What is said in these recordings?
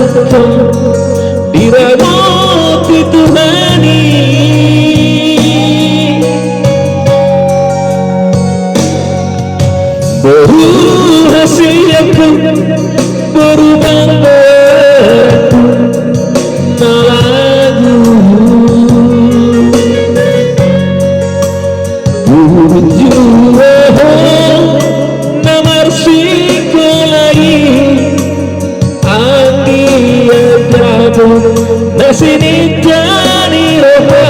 tetap dirahmati Tuhani. Berhasil aku berubah lagu berjuang nomor sikolai anggia jabo nasini jani roha.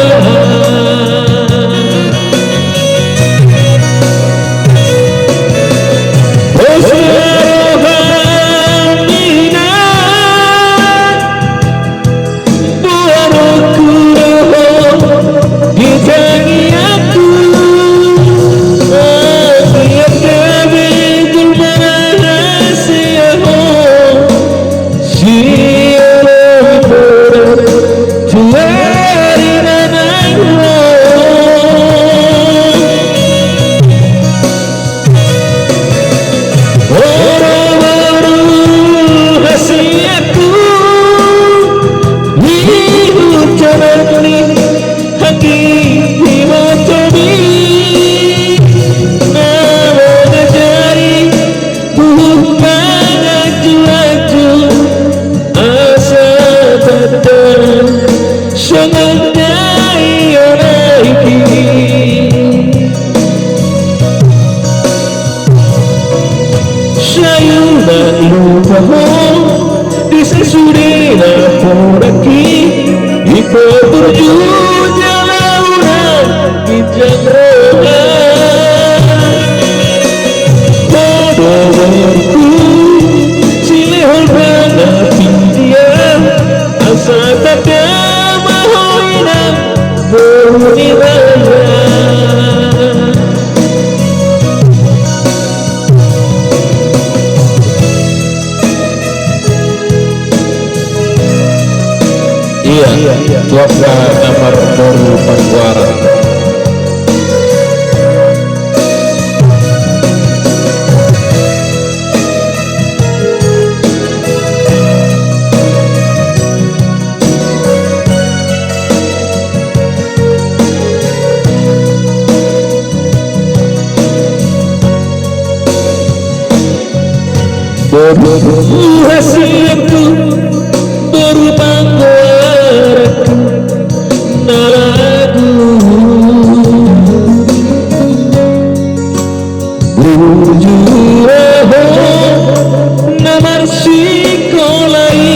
Disesudina por aquí y por lluvia laura y roja todo berku si lehol bana pindia asa tada mahoina beruni raya. Iya, tuapka nomor baru Pangguara. Hasilku berubah nomor sikolai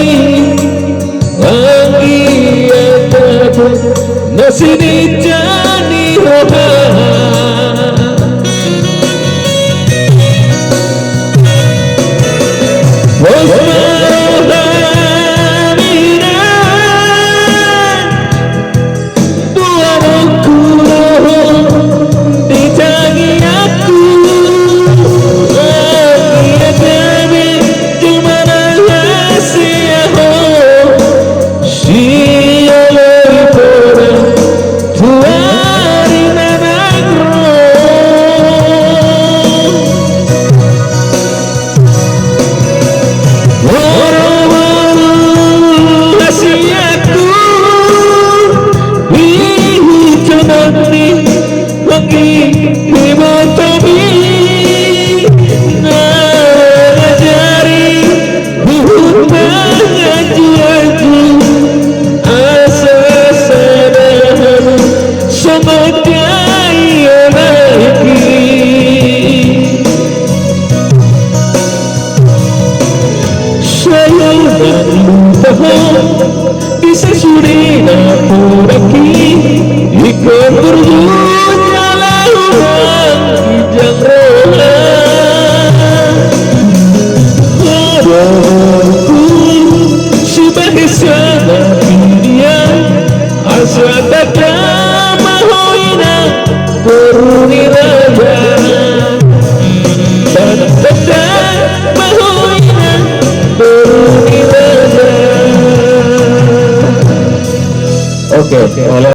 anggia jabo nasini jani roha. Disesudina por aquí y con orgullo laura y roja adorku sebagai sana dunia asa tada mahoina beruni raya tada mahoina beruni raya. Oke, oleh